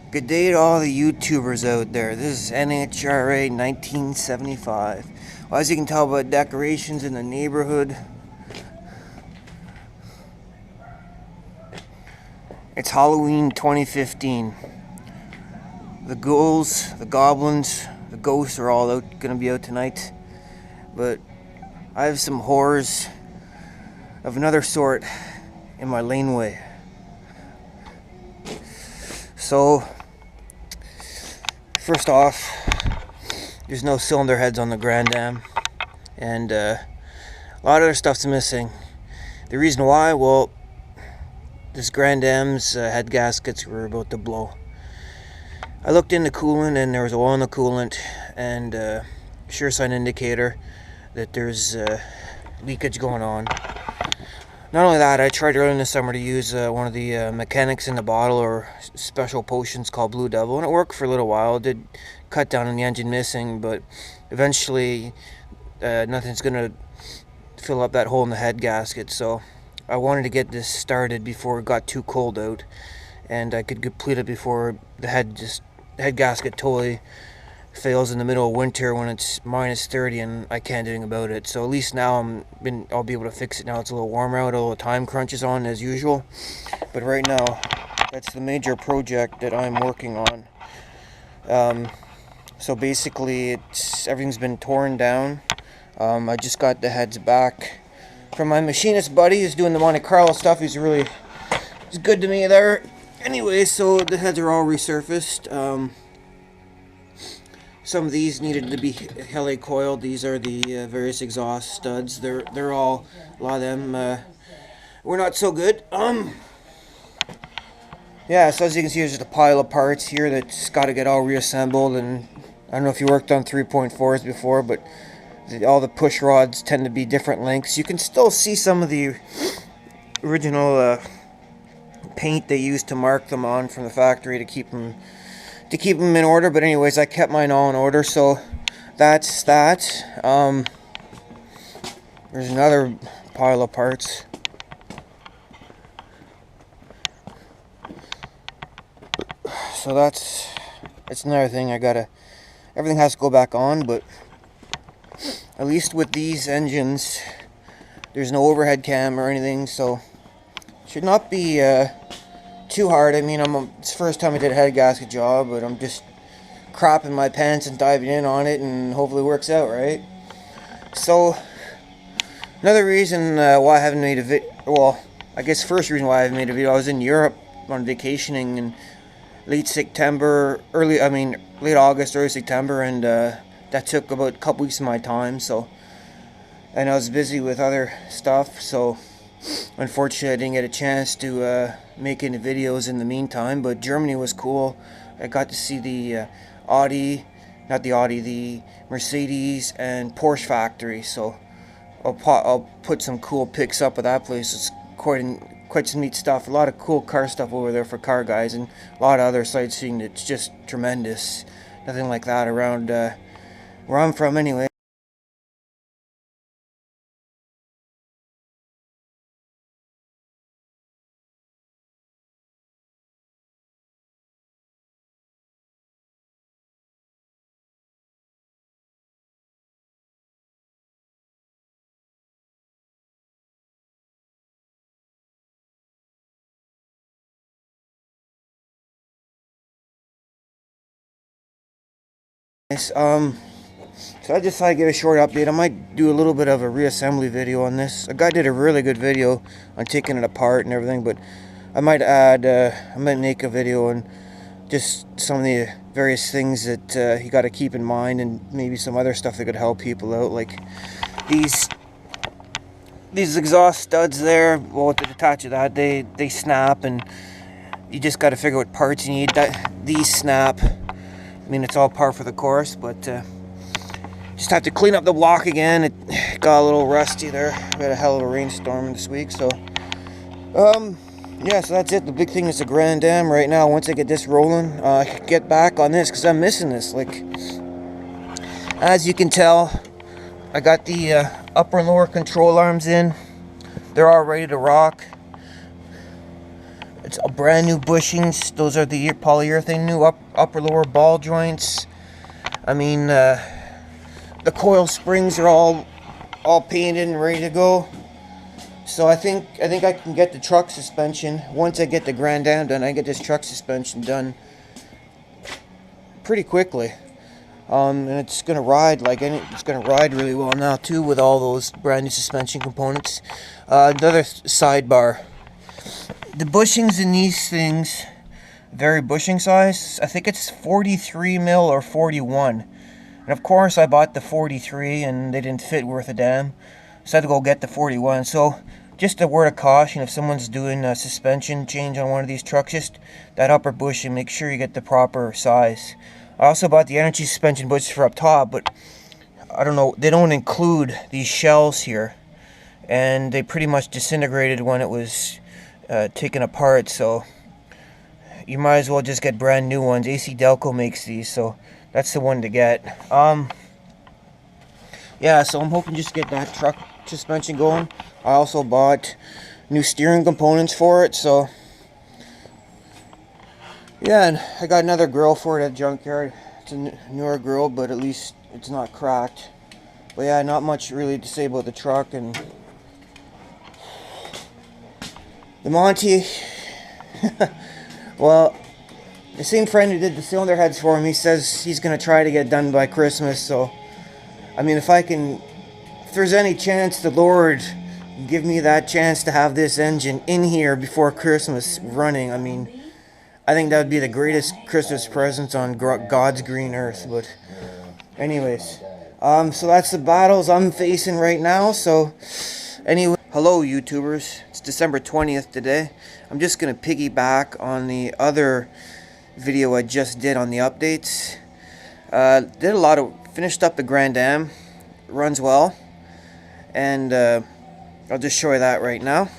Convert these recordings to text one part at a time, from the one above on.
Good day to all the YouTubers out there. This is NHRA 1975. Well, as you can tell by decorations in the neighborhood, it's Halloween 2015. The ghouls, the goblins, the ghosts are all gonna be out tonight. But I have some horrors of another sort in my laneway. So, first off, there's no cylinder heads on the Grand Dam, and a lot of other stuff's missing. The reason why, well, this Grand Dam's head gaskets were about to blow. I looked in the coolant and there was oil in the coolant, and sure sign indicator that there's leakage going on. Not only that, I tried earlier in the summer to use one of the mechanics in the bottle or special potions called Blue Devil, and it worked for a little while. It did cut down on the engine missing, but eventually nothing's going to fill up that hole in the head gasket. So I wanted to get this started before it got too cold out, and I could complete it before the head gasket totally fails in the middle of winter when it's minus 30 and I can't do anything about it. So at least now I'll be able to fix it now. It's a little warmer out, a little time crunch is on as usual. But right now, that's the major project that I'm working on. So basically, everything's been torn down. I just got the heads back from my machinist buddy who's doing the Monte Carlo stuff. He's good to me there. Anyway, so the heads are all resurfaced. Some of these needed to be heli coiled. These are the various exhaust studs. They're all, a lot of them were not so good. Yeah, so as you can see, there's just a pile of parts here that's got to get all reassembled. And I don't know if you worked on 3.4s before, but all the push rods tend to be different lengths. You can still see some of the original paint they used to mark them on from the factory to keep them in order. But anyways, I kept mine all in order, so that's that. There's another pile of parts. So that's another thing. Everything has to go back on, but at least with these engines, there's no overhead cam or anything, so it should not be too hard. I mean, it's the first time I did a head gasket job, but I'm just crapping my pants and diving in on it, and hopefully it works out, right? So, another reason why I haven't made a video, well, I guess first reason why I haven't made a video, I was in Europe on vacationing in late August, early September, and that took about a couple weeks of my time, so, and I was busy with other stuff, so unfortunately I didn't get a chance to make any videos in the meantime. But Germany was cool. I got to see the the Mercedes and Porsche factory, so I'll put some cool pics up of that place. It's quite some neat stuff. A lot of cool car stuff over there for car guys, and a lot of other sightseeing that's just tremendous. Nothing like that around where I'm from anyway. So I decided to give a short update. I might do a little bit of a reassembly video on this. A guy did a really good video on taking it apart and everything, but I might make a video on just some of the various things that you got to keep in mind, and maybe some other stuff that could help people out, like these exhaust studs there. Well, to attach to that, they snap, and you just got to figure what parts you need. These snap. I mean, it's all par for the course, but just have to clean up the block again. It got a little rusty there. We had a hell of a rainstorm this week, so yeah, so that's it. The big thing is the Grand Dam right now. Once I get this rolling, I can get back on this because I'm missing this. Like, as you can tell, I got the upper and lower control arms in. They're all ready to rock. It's brand new bushings. Those are the polyurethane new upper lower ball joints. I mean, the coil springs are all painted and ready to go. So I think I can get the truck suspension once I get the Grand Am done. I get this truck suspension done pretty quickly. And it's gonna ride it's gonna ride really well now too, with all those brand new suspension components. Another sidebar: the bushings in these things vary bushing size. I think it's 43 mil or 41, and of course I bought the 43 and they didn't fit worth a damn, so I had to go get the 41. So just a word of caution: if someone's doing a suspension change on one of these trucks, just that upper bushing, make sure you get the proper size. I also bought the energy suspension bushings for up top, but I don't know, they don't include these shells here, and they pretty much disintegrated when it was taken apart, so you might as well just get brand new ones. AC Delco makes these, so that's the one to get. Yeah, so I'm hoping just to get that truck suspension going. I also bought new steering components for it, so yeah, and I got another grill for it at Junkyard. It's a newer grill, but at least it's not cracked. But yeah, not much really to say about the truck. And the Monte, well, the same friend who did the cylinder heads for him, he says he's going to try to get it done by Christmas. So, I mean, if there's any chance the Lord give me that chance to have this engine in here before Christmas running, I mean, I think that would be the greatest Christmas present on God's green earth. But anyways, so that's the battles I'm facing right now. So anyway, hello YouTubers, it's December 20th today. I'm just gonna piggyback on the other video I just did on the updates. Finished up the Grand Am. It runs well, and I'll just show you that right now.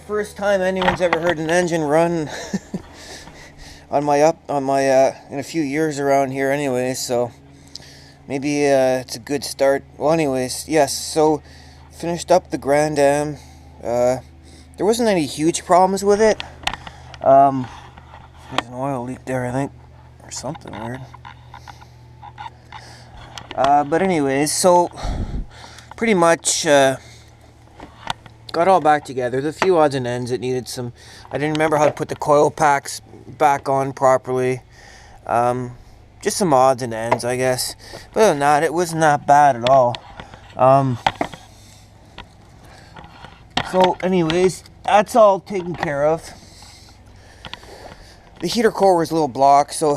First time anyone's ever heard an engine run in a few years around here anyway, so maybe it's a good start. Well, anyways, yes, so finished up the Grand Am. There wasn't any huge problems with it. There's an oil leak there, I think, or something weird. But anyways, so pretty much got all back together. There's a few odds and ends that needed some. I didn't remember how to put the coil packs back on properly. Just some odds and ends, I guess. But other than that, it wasn't that bad at all. So anyways, that's all taken care of. The heater core was a little blocked, so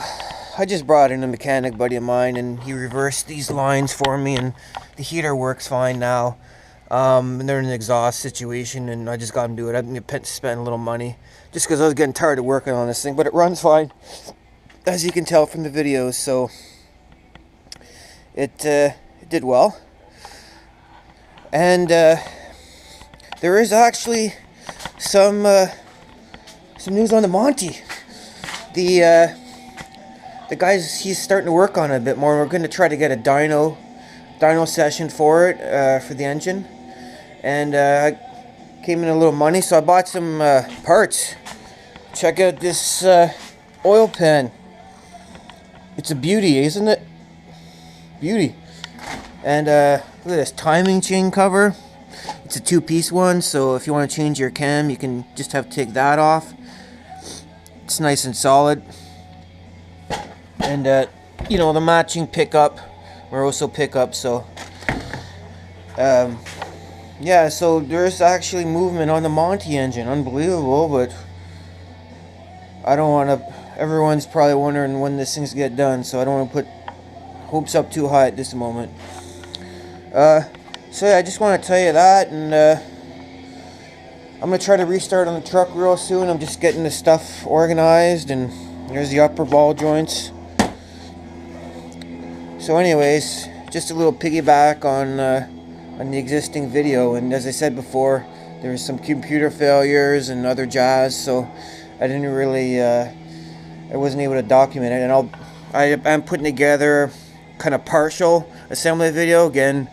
I just brought in a mechanic buddy of mine, and he reversed these lines for me, and the heater works fine now. And they're in an exhaust situation, and I just got him to do it. I spent a little money just because I was getting tired of working on this thing, but it runs fine, as you can tell from the videos. So it did well. And there is actually some news on the Monte. The guys, he's starting to work on it a bit more. We're going to try to get a dyno session for it, for the engine. And I came in a little money, so I bought some parts. Check out this oil pan. It's a beauty, isn't it? Beauty. And look at this timing chain cover. It's a two-piece one, so if you want to change your cam, you can just have to take that off. It's nice and solid. And you know, the matching pickup, Moroso pickup. So yeah, so there's actually movement on the Monte engine. Unbelievable, but I don't want to. Everyone's probably wondering when this thing's get done, so I don't want to put hopes up too high at this moment. So yeah, I just want to tell you that, and I'm gonna try to restart on the truck real soon. I'm just getting the stuff organized, and there's the upper ball joints. So anyways, just a little piggyback on the existing video, and as I said before, there was some computer failures and other jazz, so I didn't really I wasn't able to document it, and I'm putting together kind of partial assembly video again.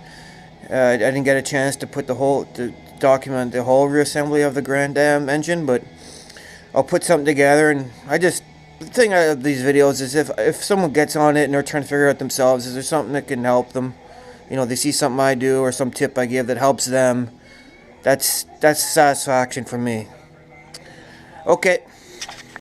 I didn't get a chance to document the whole reassembly of the Grand Am engine, but I'll put something together. And the thing of these videos is if someone gets on it and they're trying to figure out themselves, is there something that can help them? You know, they see something I do or some tip I give that helps them. That's satisfaction for me. Okay.